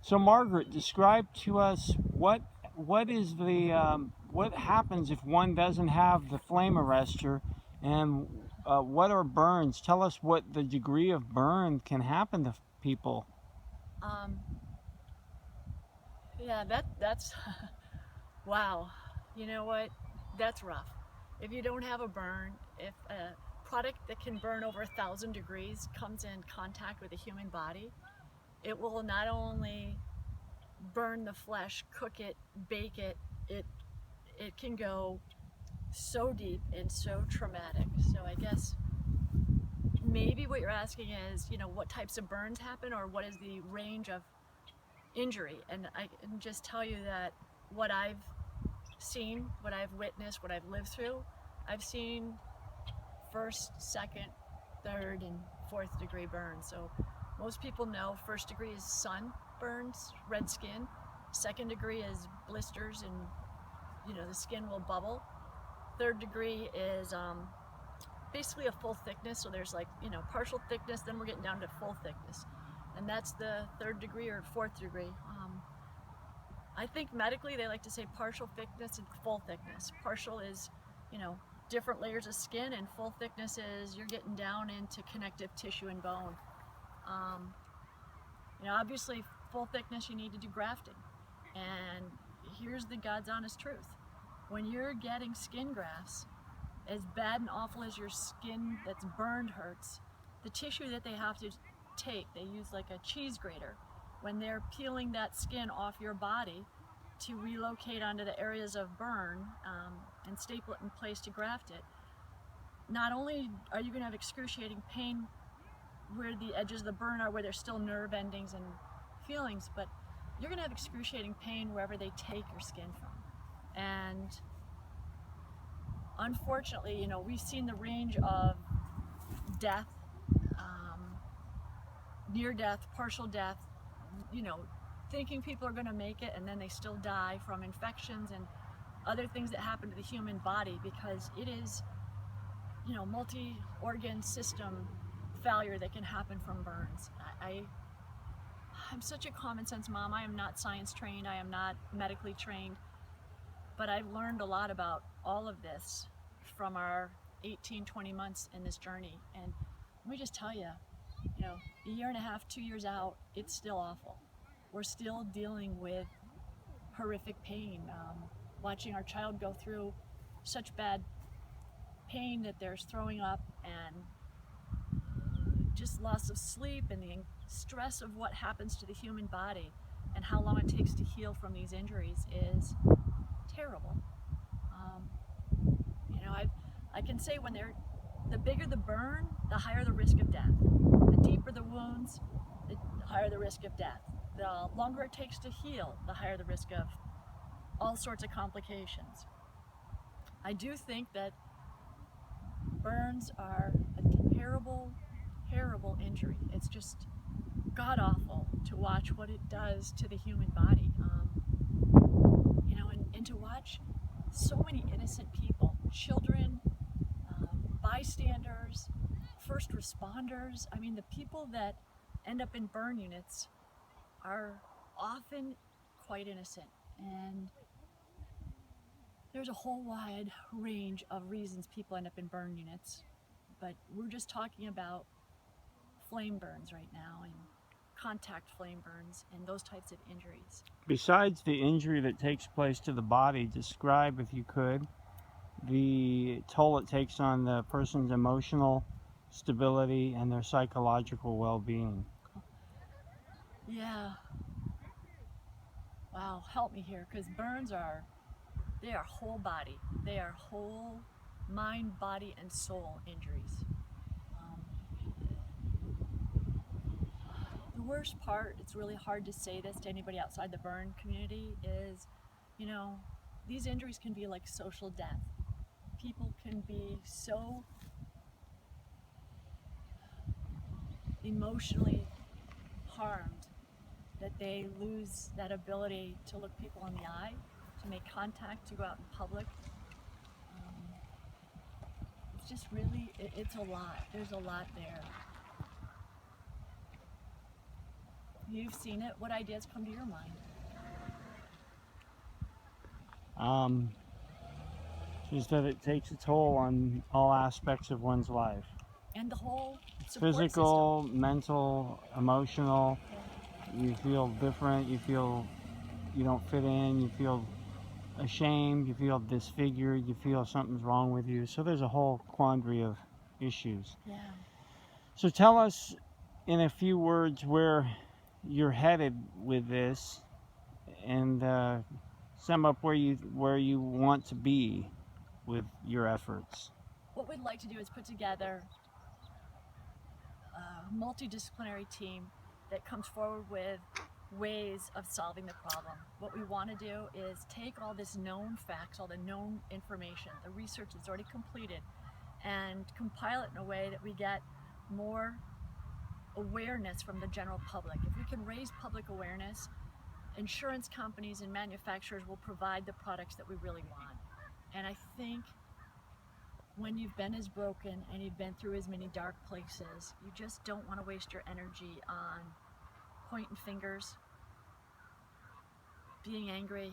So Margaret, describe to us what is the what happens if one doesn't have the flame arrestor, and what are burns? Tell us what the degree of burn can happen to people. Um, yeah, that's wow. You know what? That's rough. If you don't have a burn, if a product that can burn over 1,000 degrees comes in contact with the human body, it will not only burn the flesh, cook it, bake it. It it can go so deep and so traumatic. So I guess maybe what you're asking is, what types of burns happen or what is the range of injury? And I can just tell you that what I've seen, what I've witnessed, what I've lived through, I've seen first, second, third, and fourth degree burns. So most people know first degree is sun burns, red skin. Second degree is blisters and the skin will bubble. Third degree is basically a full thickness. So there's partial thickness, then we're getting down to full thickness. And that's the third degree or fourth degree. I think medically they like to say partial thickness and full thickness. Partial is, different layers of skin, and full thickness is you're getting down into connective tissue and bone. Obviously, full thickness you need to do grafting. And here's the God's honest truth. When you're getting skin grafts, as bad and awful as your skin that's burned hurts, the tissue that they have to take, they use like a cheese grater. When they're peeling that skin off your body to relocate onto the areas of burn and staple it in place to graft it, not only are you going to have excruciating pain where the edges of the burn are, where there's still nerve endings and feelings, but you're going to have excruciating pain wherever they take your skin from. And unfortunately, we've seen the range of death, near death, partial death, thinking people are going to make it and then they still die from infections and other things that happen to the human body because it is, multi-organ system failure that can happen from burns. I'm such a common sense mom. I am not science trained. I am not medically trained. But I've learned a lot about all of this from our 18, 20 months in this journey. And let me just tell you, a year and a half, 2 years out, it's still awful. We're still dealing with horrific pain. Watching our child go through such bad pain that there's throwing up and just loss of sleep and the stress of what happens to the human body and how long it takes to heal from these injuries is terrible. I can say the bigger the burn, the higher the risk of death. The deeper the wounds, the higher the risk of death. The longer it takes to heal, the higher the risk of all sorts of complications. I do think that burns are a terrible, terrible injury. It's just god awful to watch what it does to the human body. And to watch so many innocent people, children, bystanders, first responders. I mean, the people that end up in burn units are often quite innocent. And there's a whole wide range of reasons people end up in burn units. But we're just talking about flame burns right now and contact flame burns and those types of injuries. Besides the injury that takes place to the body, describe, if you could, the toll it takes on the person's emotional stability and their psychological well-being. Yeah. Wow, help me here, because burns they are whole body. They are whole mind, body, and soul injuries. The worst part, it's really hard to say this to anybody outside the burn community, is, these injuries can be like social death. People can be so emotionally harmed that they lose that ability to look people in the eye, to make contact, to go out in public. It's just really, it's a lot. There's a lot there. You've seen it. What ideas come to your mind? Just that it takes a toll on all aspects of one's life. And the whole support Physical, mental, emotional. system. You feel different, you feel you don't fit in, you feel ashamed, you feel disfigured, you feel something's wrong with you. So there's a whole quandary of issues. Yeah. So tell us in a few words where you're headed with this, and sum up where you want to be with your efforts. What we'd like to do is put together a multidisciplinary team that comes forward with ways of solving the problem. What we want to do is take all this known facts, all the known information, the research that's already completed, and compile it in a way that we get more awareness from the general public. If we can raise public awareness, insurance companies and manufacturers will provide the products that we really want. And I think when you've been as broken and you've been through as many dark places, you just don't want to waste your energy on pointing fingers, being angry.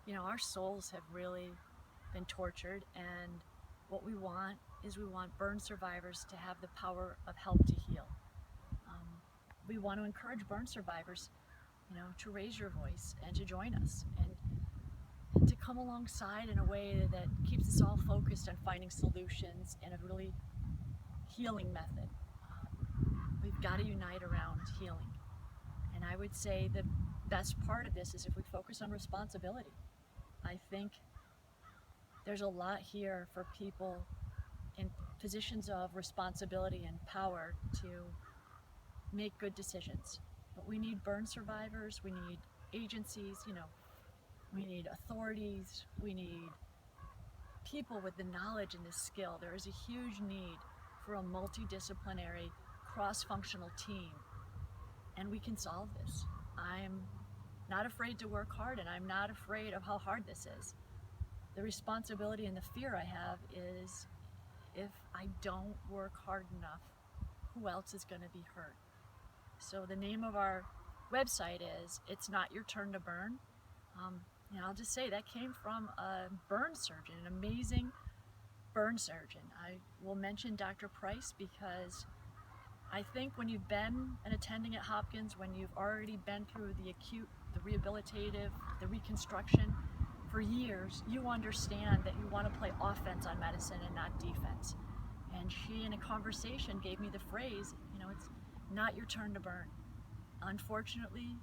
You know, our souls have really been tortured, and what we want is we want burn survivors to have the power of help to heal. We want to encourage burn survivors, you know, to raise your voice and to join us and to come alongside in a way that keeps us all focused on finding solutions and a really healing method. We've got to unite around healing. And I would say the best part of this is if we focus on responsibility. I think there's a lot here for people in positions of responsibility and power to make good decisions. But we need burn survivors, we need agencies, you know, we need authorities, we need people with the knowledge and the skill. There is a huge need for a multidisciplinary, cross-functional team, and we can solve this. I'm not afraid to work hard, and I'm not afraid of how hard this is. The responsibility and the fear I have is if I don't work hard enough, who else is going to be hurt? So the name of our website is It's Not Your Turn to Burn. And I'll just say that came from a burn surgeon, an amazing burn surgeon. I will mention Dr. Price because I think when you've been an attending at Hopkins, when you've already been through the acute, the rehabilitative, the reconstruction for years, you understand that you want to play offense on medicine and not defense. And she, in a conversation, gave me the phrase, you know, it's not your turn to burn. Unfortunately,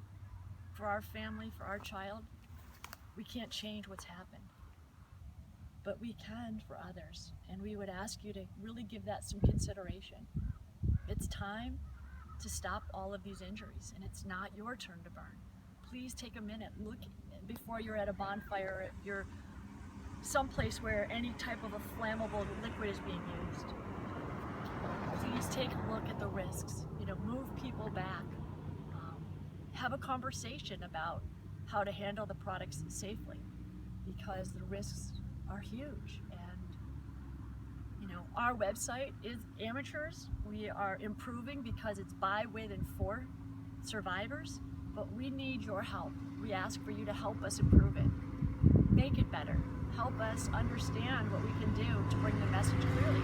for our family, for our child, we can't change what's happened. But we can for others. And we would ask you to really give that some consideration. It's time to stop all of these injuries, and it's not your turn to burn. Please take a minute, look before you're at a bonfire, you're someplace where any type of a flammable liquid is being used. Please take a look at the risks. You know, move people back. Have a conversation about how to handle the products safely, because the risks are huge. And you know, our website is amateurs. We are improving because it's by, with, and for survivors, but we need your help. We ask for you to help us improve it, make it better, help us understand what we can do to bring the message clearly.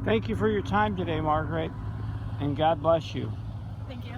Thank you for your time today, Margaret, and God bless you. Thank you.